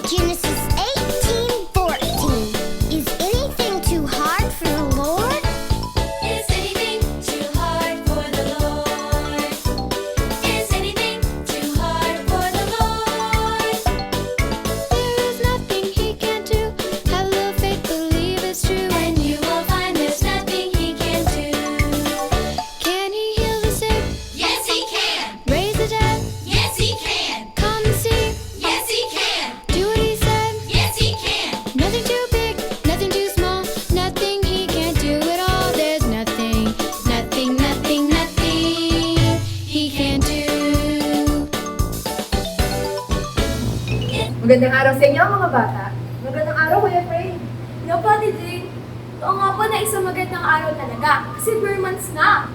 Genesis 18:14. Is anything too hard for the Lord? Is anything too hard for the Lord? Is anything too hard for the Lord? There is nothing He can't do. Have a little faith, believe it's true. And you will find there's nothing He can't do. Can He heal the sick? Yes, He can. Raise the dead? Yes, He can. Calm the sea? Yes, He can. Do what He said? Yes, He can. Nothing too big, nothing too small, nothing He can't do at all. There's nothing, nothing, nothing, nothing He can't do. Magandang araw sa inyo mga bata. Magandang araw, Kuya Frey. No, Pati Jane. Oo nga po na isang magandang araw talaga. Kasi bare months na.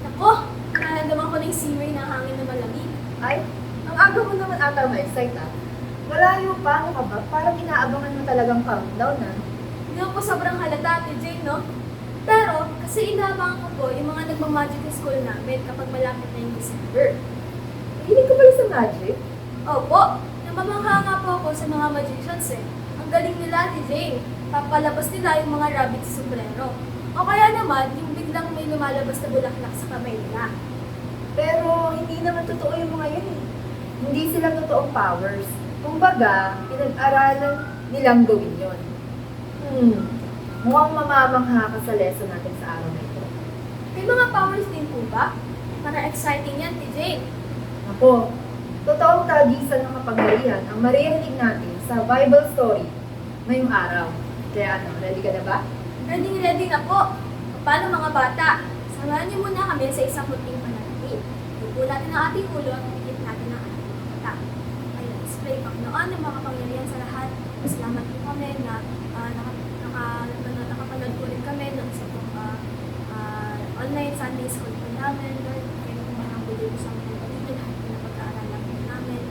Nako, nararamdaman ko na yung simoy ng hangin na malamig. Ay, ang aga mo naman ata ma-excite ah. Malayo pa, ano ka ba? Parang inaabangan mo talagang countdown ah. Hindi po sobrang halata, Ate Jane, no? Pero, kasi inaabangan ko po yung mga nagmamagic sa school namin kapag malapit na yung December. Hilig ka pala sa magic? Opo, namamangha nga po ako sa mga magicians eh. Ang galing nila, Ate Jane. Papalabas nila yung mga rabbit sa sombrero. O kaya naman, yung biglang may lumalabas na bulaklak sa kamay nila. Pero hindi naman totoo yung mga yun eh. Hindi sila totoong powers. Kumbaga, pinag-aralan nilang gawin yun. Mukhang mamamangha ka sa lesson natin sa araw na ito. May mga powers din po ba? Para exciting yan, Ate Jane. Ako, totoong tagisan ng kapangyarihan ang maririnig natin sa Bible story ngayong araw. Kaya ano, ready ka na ba? Ready na po. Paano mga bata? Samahan niyo muna kami sa isang kunting panalangin. Ipo natin ang ating ulo at pikit natin ang ating mata. Ayun, spray Panginoon ng mga kapangyarihan sa lahat. Salamat po kami na nakapanood po rin kami ng isa pong online Sunday school po namin. Lord, kayo po mga bulit sa mga dito lahat po na pag-aaralan po namin.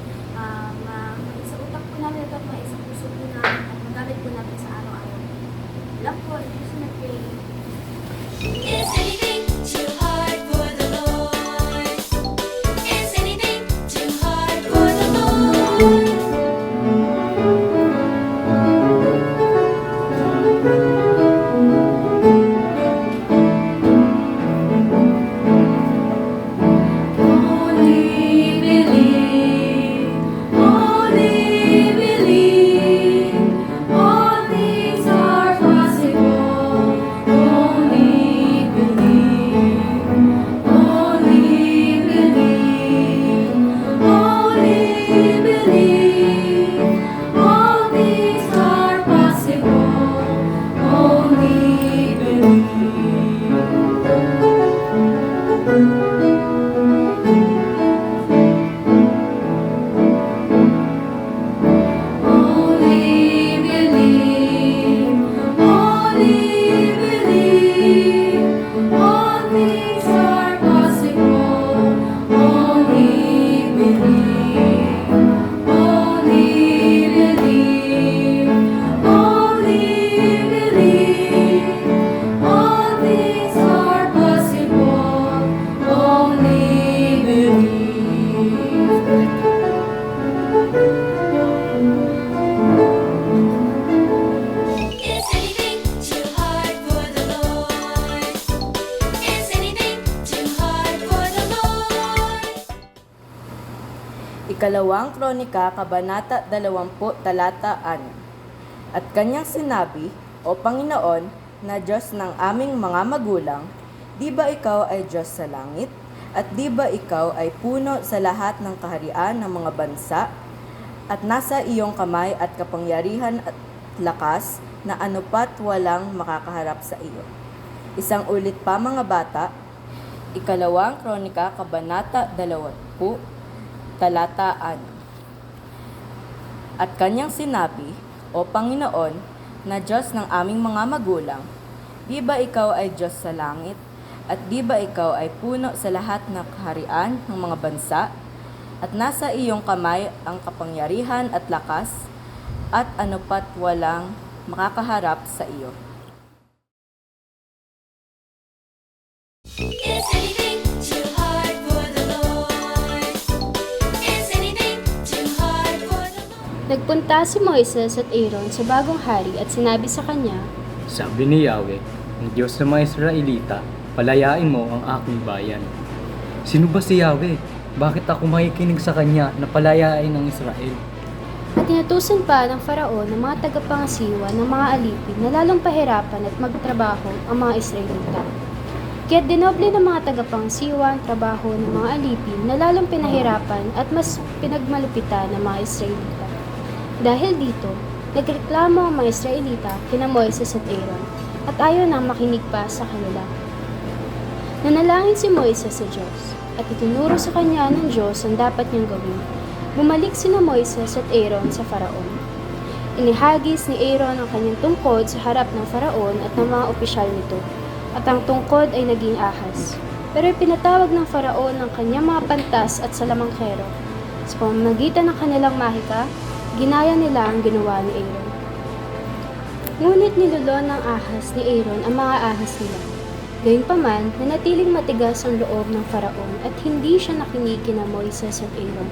Sa utak po namin ito at mga isang puso po namin at magamit po namin sa araw-araw. Alam po, gusto na pray. Is anything too hard for the Lord? Is anything too hard for the Lord? Only believe, all things are possible. Only believe, only believe, all things are possible. Only all things are possible. Only believe, all things are possible. Only Is anything too hard for the Lord? Is anything too hard for the Lord? Ikalawang Kronika, Kabanata 20, Talata 6. At kanyang sinabi, O Panginoon, na Diyos ng aming mga magulang, di ba ikaw ay Diyos sa langit? At di ba ikaw ay puno sa lahat ng kaharian ng mga bansa? At nasa iyong kamay at kapangyarihan at lakas na anupat walang makakaharap sa iyo. Isang ulit pa mga bata, Ikalawang Kronika, Kabanata 20, Talata 6. At kanyang sinabi, O Panginoon, na Diyos ng aming mga magulang, di ba ikaw ay Diyos sa langit? At di ba ikaw ay puno sa lahat ng kaharian ng mga bansa? At nasa iyong kamay ang kapangyarihan at lakas, at anupat walang makakaharap sa iyo. Is anything too hard for the Lord? Is anything too hard for the Lord? Nagpunta si Moises at Aaron sa bagong hari at sinabi sa kanya, Sabi ni Yahweh, ang Diyos ng mga Israelita, palayain mo ang aking bayan. Sino ba si Yahweh? Bakit ako makikinig sa kanya na palayain ang Israel? at inutusan pa ng Faraon ng mga tagapangasiwa ng mga alipin na lalong pahirapan at magtrabaho ang mga Israelita. Kaya't dinoble ng mga tagapangasiwa ang trabaho ng mga alipin na lalong pinahirapan at mas pinagmalupitan ng mga Israelita. Dahil dito, nagreklamo ang mga Israelita kina Moises at Aaron at ayaw nang makinig pa sa kanila. Nanalangin si Moises sa Diyos at itinuro sa kanya ng Diyos ang dapat niyang gawin. Bumalik sina Moises at Aaron sa Faraon. Inihagis ni Aaron ang kanyang tungkod sa harap ng Faraon at ng mga opisyal nito, at ang tungkod ay naging ahas. Pero ipinatawag ng Faraon ang kanyang mga pantas at salamangkero. Sa pamamagitan ng kanilang mahika, ginaya nila ang ginawa ni Aaron. Ngunit nilulon ng ahas ni Aaron ang mga ahas nila. Gayunpaman, nanatiling matigas ang loob ng Faraon at hindi siya nakinig kina Moises at Aaron.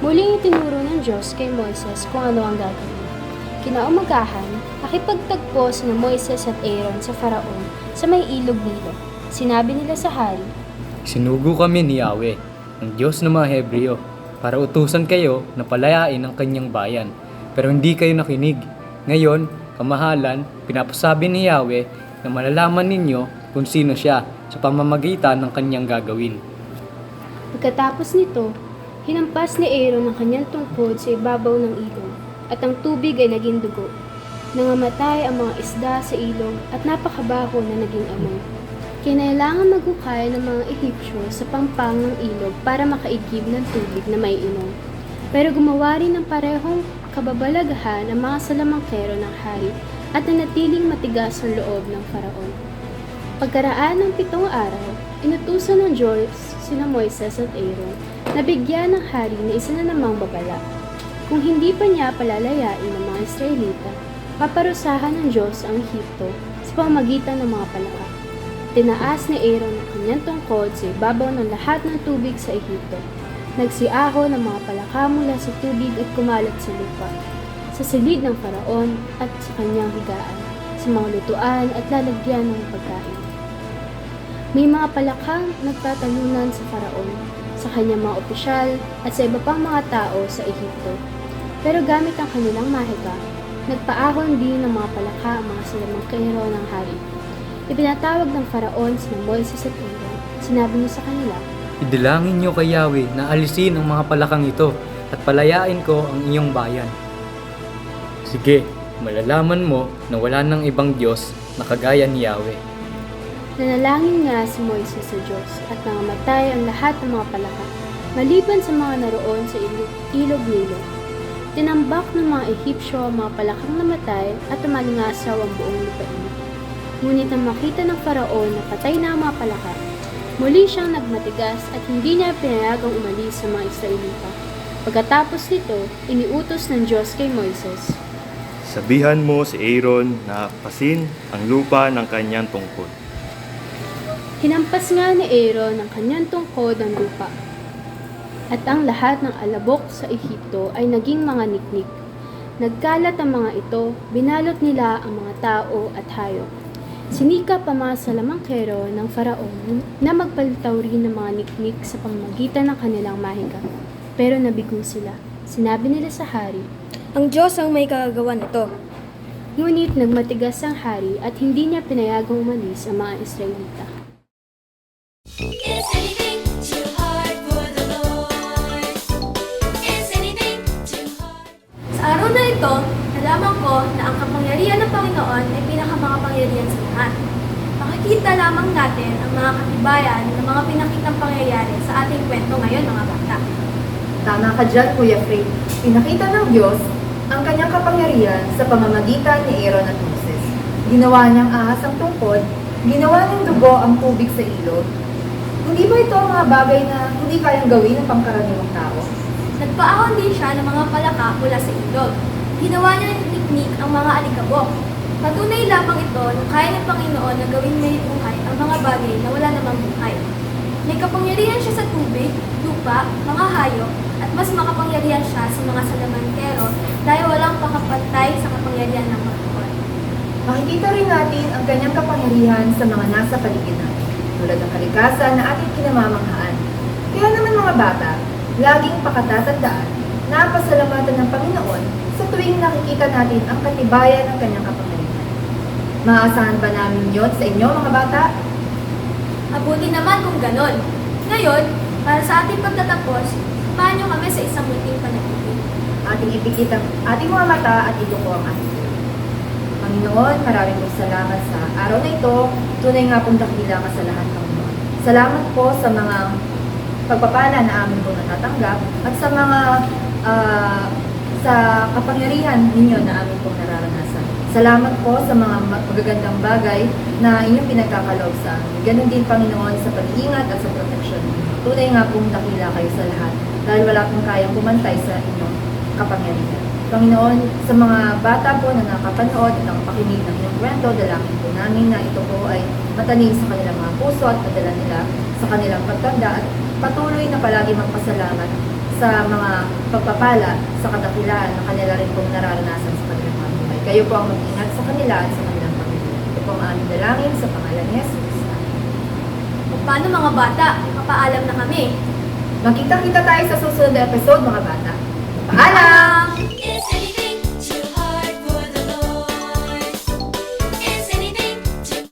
Muling itinuro ng Diyos kay Moises kung ano ang gagawin. Kinaumagahan, nakipagtagpo sina Moises at Aaron sa Faraon sa may ilog Nilo. Sinabi nila sa hari, Sinugo kami ni Yahweh, ang Diyos ng mga Hebreo, para utusan kayo na palayain ang kanyang bayan. Pero hindi kayo nakinig. Ngayon, kamahalan, pinapasabi ni Yahweh na malalaman ninyo kung sino siya sa pamamagitan ng kanyang gagawin. Pagkatapos nito, hinampas ni Aaron ang kanyang tungkod sa ibabaw ng ilog, at ang tubig ay naging dugo. Nangamatay ang mga isda sa ilog at napakabaho na naging amoy. Kinailangan maghukay ng mga Ehipsyo sa pampang ng ilog para makaigib ng tubig na may inom. Pero gumawa rin ng parehong kababalagahan ang mga salamangkero ng hari at nanatiling matigas ang loob ng Faraon. Pagkaraan ng 7 araw, inutusan ng Diyos sina Moises at Aaron na bigyan ng hari na isa na namang babala. Kung hindi pa niya palalayain ng mga Israelita, paparusahan ng Diyos ang Ehipto sa pamamagitan ng mga palaka. Tinaas ni Aaron ang kanyang tungkod sa ibabaw ng lahat ng tubig sa Ehipto. Nagsiaho ng mga palaka mula sa tubig at kumalat sa lupa, sa silid ng Faraon at sa kanyang higaan, sa mga lutuan at lalagyan ng pagkain. May mga palakang nagtatalunan sa Faraon, sa kanyang mga opisyal at sa iba pang mga tao sa Ehipto. Pero gamit ang kanilang mahika, nagpaahon din ng mga palaka ang mga salamangkero ng hari. Ipinatawag ng Faraon sina Moises at Aaron. Sinabi niya sa kanila, Idilangin niyo kay Yahweh na alisin ang mga palakang ito at palayain ko ang iyong bayan. Sige, malalaman mo na wala nang ibang Diyos na kagaya ni Yahweh. nanalangin nga si Moises sa Diyos at nangamatay ang lahat ng mga palaka, maliban sa mga naroon sa ilog Nilo. Tinambak ng mga Ehipsyo ang mga palakang namatay at tumalingasaw ang buong lupain. Ngunit nang makita ng Faraon na patay na ang mga palaka, muli siyang nagmatigas at hindi niya pinayagang umalis sa mga Israelita. Pagkatapos nito, iniutos ng Diyos kay Moises, Sabihan mo si Aaron na pasin ang lupa ng kanyang tungkod. Hinampas nga ni Aaron ang kanyang tungkod ng lupa, at ang lahat ng alabok sa Ehipto ay naging mga niknik. Nagkalat ang mga ito, binalot nila ang mga tao at hayop. Sinikap ang mga salamangkero ng Faraon na magpalitaw rin ng mga niknik sa pamamagitan ng kanilang mahika. Pero nabigo sila. Sinabi nila sa hari, Ang Diyos ang may kagagawa nito. ngunit nagmatigas ang hari at hindi niya pinayagang umalis ang mga Israelita. Is anything too hard for the Lord? Is anything too hard? Sa araw na ito, nalaman ko na ang kapangyarihan ng Panginoon ay pinakamakapangyarihan sa lahat. Makikita lamang natin ang mga katibayan ng mga pinakitang pangyayari sa ating kwento ngayon, mga bata. Tama ka dyan, Kuya Fred. Pinakita ng Diyos ang kanyang kapangyarihan sa pamamagitan ni Aaron at Moses. Ginawa niyang ahas ang tungkod, ginawa niyang dugo ang tubig sa ilog. Hindi ba ito ang mga bagay na hindi kayang gawin ng pangkaraniwang tao? Nagpaahon din siya ng mga palaka mula sa ilog. Ginawa niya ng teknik ang mga alikabok. Patunay lamang ito na kaya ng Panginoon na gawin may buhay ang mga bagay na wala namang buhay. May kapangyarihan siya sa tubig, lupa, mga hayop, at mas makapangyarihan siya sa mga salamangkero dahil kapangyarihan ng Panginoon. Makikita rin natin ang kanyang kapangyarihan sa mga nasa paligid natin, tulad ng kalikasan na ating kinamamanghaan. Kaya naman mga bata, laging pakatatandaan na pasalamatan ng Panginoon sa tuwing nakikita natin ang katibayan ng kanyang kapangyarihan. Maaasahan ba namin yun sa inyo mga bata? Mabuti naman kung ganon. Ngayon, para sa ating pagtatapos, samahan niyo kami sa isang munting panalangin. Ating ipikit ang ating mga mata at iluko ang ating ulo. Panginoon, maraming pong salamat sa araw na ito. Tunay nga pong dakila ka sa lahat, Panginoon. Salamat po sa mga pagpapala na amin pong natatanggap at sa mga sa kapangyarihan ninyo na amin pong nararanasan. Salamat po sa mga magagandang bagay na inyong pinagkakaloob sa amin. Ganon din, Panginoon, sa pag-iingat at sa proteksyon. Tunay nga pong dakila kayo sa lahat dahil wala pong kayang pumantay sa inyong kapangyarihan. Panginoon, sa mga bata po na nakapanood at nakapakinig ng inyong kwento, dalangin po namin na ito po ay matanim sa kanilang mga puso at padala nila sa kanilang pagtanda at patuloy na palagi magpasalamat sa mga pagpapala sa kadakilaan na kanila rin pong nararanasan sa kanilang mga buhay. Kayo po ang mag-ingat sa kanila at sa kanilang pamilya. Ito po ang aming dalangin sa pangalan ni Jesus. Paano mga bata? Mapaalam na kami. Magkita-kita tayo sa susunod na episode mga bata. Paalam! Is